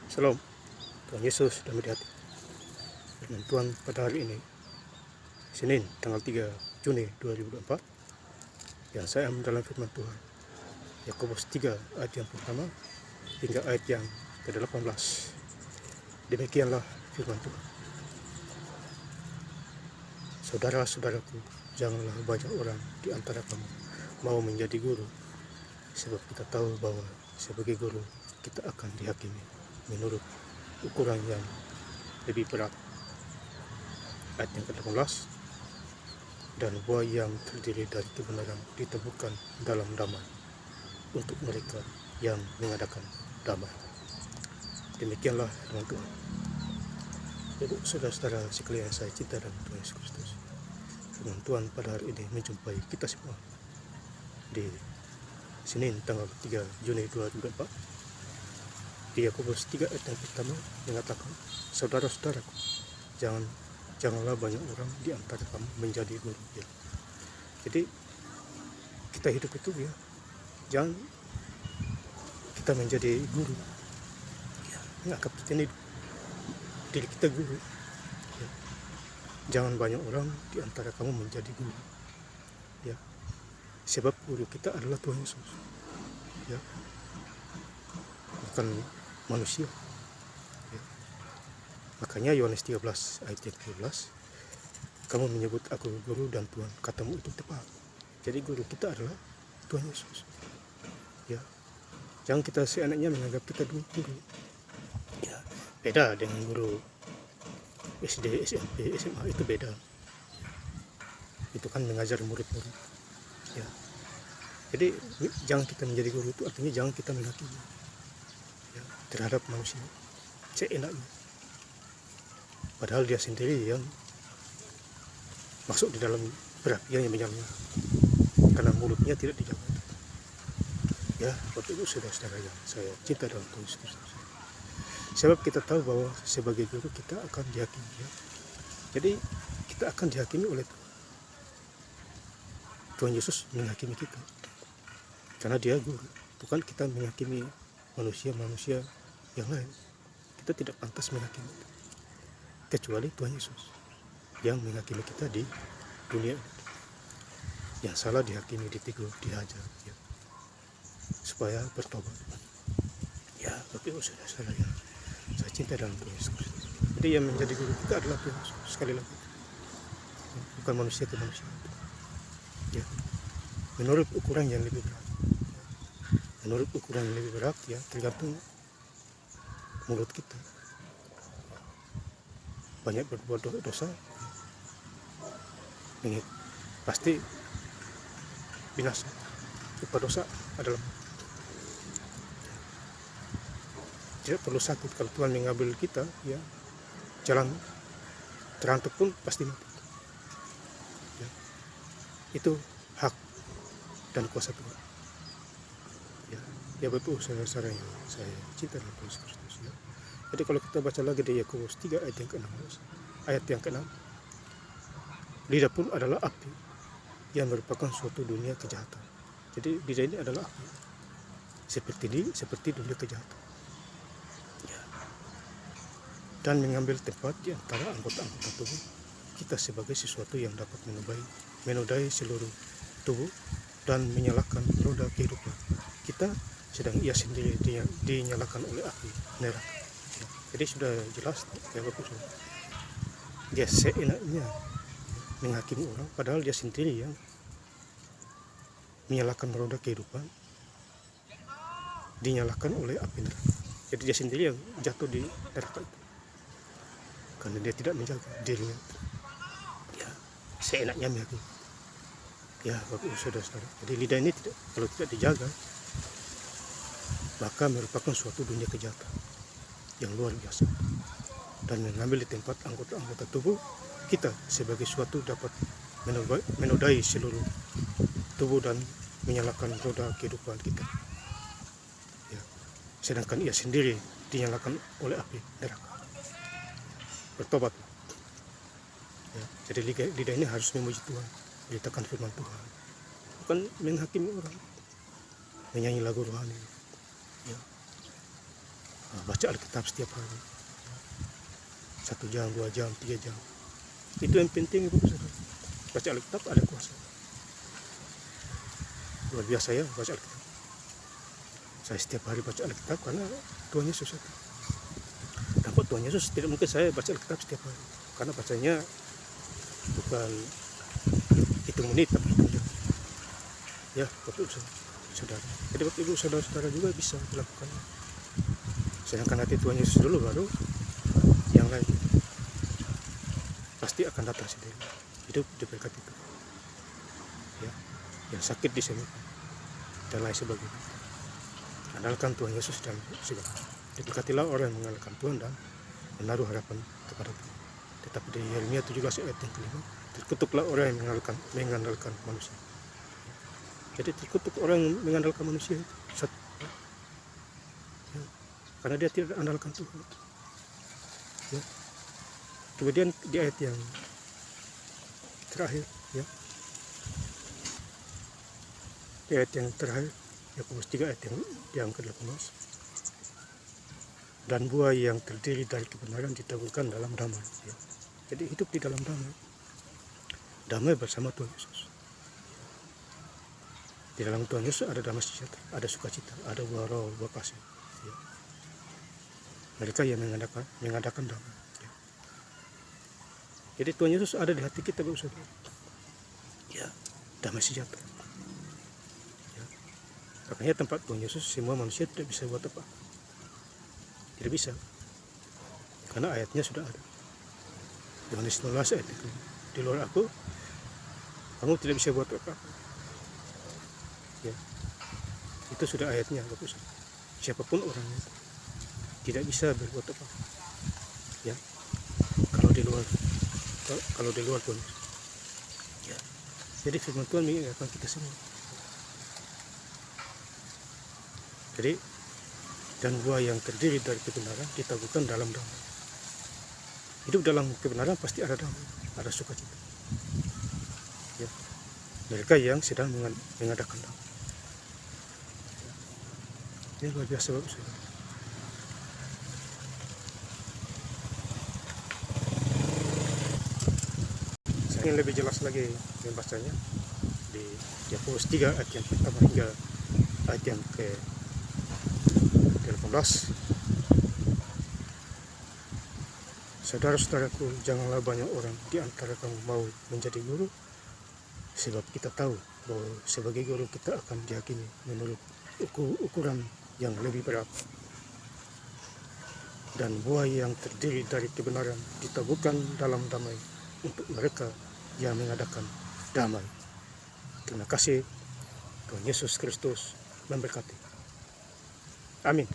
Shalom, Tuhan Yesus dalam hati. Firman Tuhan pada hari ini, Senin, tanggal 3 Juni 2024, yang saya ambil dalam firman Tuhan, Yakobus 3 ayat yang pertama hingga ayat yang ke-18. Demikianlah firman Tuhan. Saudara-saudaraku, janganlah banyak orang di antara kamu mau menjadi guru, sebab kita tahu bahwa sebagai guru kita akan dihakimi menurut ukuran yang lebih berat. Ayat yang ke-18, dan buah yang terdiri dari kebenaran ditemukan dalam damai untuk mereka yang mengadakan damai. Demikianlah firman Tuhan. Ibu, saudara-saudara sekalian saya cinta dalam Tuhan Yesus Kristus, firman Tuhan pada hari ini menjumpai kita semua di Senin tanggal 3 Juni 2024. Di Yakobus 3 ayat yang pertama mengatakan, saudara-saudaraku, janganlah banyak orang di antara kamu menjadi guru. Ya. Jadi kita hidup itu ya, jangan kita menjadi guru. Ya, menganggap kita ini diri kita guru. Ya. Jangan banyak orang di antara kamu menjadi guru. Ya. Sebab guru kita adalah Tuhan Yesus. Ya. Bukan manusia. Ya. Makanya Yohanes 13 ayat yang 13, kamu menyebut aku guru dan Tuhan, katamu itu tepat. Jadi guru kita adalah Tuhan Yesus. Ya. Jangan kita seenaknya menganggap kita guru. Ya. Beda dengan guru SD, SMP, SMA, itu beda. Itu kan mengajar murid-murid. Ya. Jadi jangan kita menjadi guru itu artinya jangan kita menghakimi ya, terhadap manusia seenaknya. Padahal dia sendiri yang masuk di dalam perapian yang menyala karena mulutnya tidak dijaga. Ya, Bapak Ibu saudara-saudara yang saya cinta dalam Tuhan Yesus Kristus. Sebab kita tahu bahwa sebagai guru kita akan dihakimi. Ya. Jadi kita akan dihakimi oleh Tuhan. Tuhan Yesus menghakimi kita. Karena dia guru. Bukan kita menghakimi manusia-manusia yang lain. Kita tidak pantas menghakimi. Kecuali Tuhan Yesus yang menghakimi kita di dunia ini. Yang salah dihakimi, ditegur, dihajar. Ya. Supaya bertobat. Ya, tapi saudara-saudara yang saya cinta dalam Tuhan Yesus Kristus. Jadi yang menjadi guru kita adalah Tuhan Yesus. Sekali lagi, bukan manusia ke manusia. Ya. Menurut ukuran yang lebih berat. Menurut ukuran yang lebih berat, ya tergantung mulut kita. Banyak berbuat dosa, ini pasti binasa. Upah dosa adalah tidak perlu sakit. Kalau Tuhan mengambil kita, ya jalan terantuk pun pasti mati. Ya. Itu hak dan kuasa Tuhan. Ya Bapak saudara-saudara yang saya cinta dalam Yesus Kristus. Ya. Jadi kalau kita baca lagi di Yakobus 3 ayat yang ke-16, ayat yang ke-6, lidah pun adalah api yang merupakan suatu dunia kejahatan. Jadi lidah ini adalah api seperti dunia kejahatan. Ya. Dan mengambil tempat di antara anggota-anggota tubuh kita sebagai sesuatu yang dapat menodai seluruh tubuh dan menyalakan roda kehidupan kita, sedang ia sendiri dinyalakan oleh api neraka. Ya. Jadi sudah jelas ya Bapak, dia seenaknya menghakimi orang, padahal dia sendiri yang menyalakan roda kehidupan, dinyalakan oleh api neraka. Jadi dia sendiri yang jatuh di neraka itu karena dia tidak menjaga dirinya. Ya, seenaknya menghakimi. Ya Bapak saudara-saudara, jadi lidah ini kalau tidak dijaga, maka merupakan suatu dunia kejahatan yang luar biasa dan mengambil di tempat anggota-anggota tubuh kita sebagai suatu dapat menodai seluruh tubuh dan menyalakan roda kehidupan kita. Ya. Sedangkan ia sendiri dinyalakan oleh api neraka. Bertobat. Ya. Jadi lidah ini harus memuji Tuhan, beritakan firman Tuhan, bukan menghakimi orang, menyanyi lagu rohani. Ya. baca Alkitab setiap hari, 1 jam, 2 jam, 3 jam. Itu yang penting, Ibu Saudara. Baca Alkitab ada kuasa. Luar biasa ya baca Alkitab. Saya setiap hari baca Alkitab karena Tuhan Yesus itu. Tanpa Tuhan Yesus tidak mungkin saya baca Alkitab setiap hari. Karena bacanya bukan hitung menit tapi hitung jam. Ya, Bapak Ibu Saudara. Jadi Bapak Ibu Saudara juga bisa melakukannya. Sedangkan hati Tuhan Yesus dulu, baru yang lain pasti akan datang sendiri. Hidup diberkati itu. Ya, yang sakit disembuhkan dan lain sebagainya. Andalkan Tuhan Yesus dan segala. Diberkatilah orang yang mengandalkan Tuhan dan menaruh harapan kepada Tuhan. Tetapi di Yeremia 17 ayat yang kelima, terkutuklah orang yang mengandalkan manusia. Jadi terkutuk orang yang mengandalkan manusia itu. Ya, karena dia tidak andalkan Tuhan. Ya. Kemudian di ayat yang terakhir, ya, di ayat yang terakhir, Yakobus 3 ayat yang ke-18, dan buah yang terdiri dari kebenaran ditaburkan dalam damai. Ya. Jadi hidup di dalam damai, damai bersama Tuhan Yesus. Di dalam Tuhan Yesus ada damai sejahtera, ada sukacita, ada buah roh, buah kasih. Ya. Mereka yang mengadakan damai. Ya. Jadi Tuhan Yesus ada di hati kita, Bapak Saudara. Ya, damai sejahtera. Ya. Makanya tempat Tuhan Yesus semua manusia tidak bisa buat apa. Tidak bisa. Karena ayatnya sudah ada. Yohanes 16 ayat itu. Di luar aku, kamu tidak bisa buat apa. Ya. Itu sudah ayatnya, Bapak Saudara. Siapapun orangnya tidak bisa berbuat apa. Ya. Kalau di luar Tuhan. Ya. Jadi firman Tuhan mengingatkan kita semua. Jadi, dan buah yang terdiri dari kebenaran ditaburkan dalam damai. Hidup dalam kebenaran pasti ada damai, ada sukacita. Ya. Mereka yang sedang mengadakan damai. Ini luar biasa, Bapak Saudara. Saya ingin lebih jelas lagi membacanya di Yakobus 3 ayat yang pertama hingga ayat yang ke-18. Saudara-saudaraku, janganlah banyak orang di antara kamu mau menjadi guru, sebab kita tahu bahwa sebagai guru kita akan dihakimi menurut ukuran yang lebih berat. Dan buah yang terdiri dari kebenaran ditaburkan dalam damai untuk mereka yang mengadakan damai. Terima kasih. Tuhan Yesus Kristus memberkati. Amin.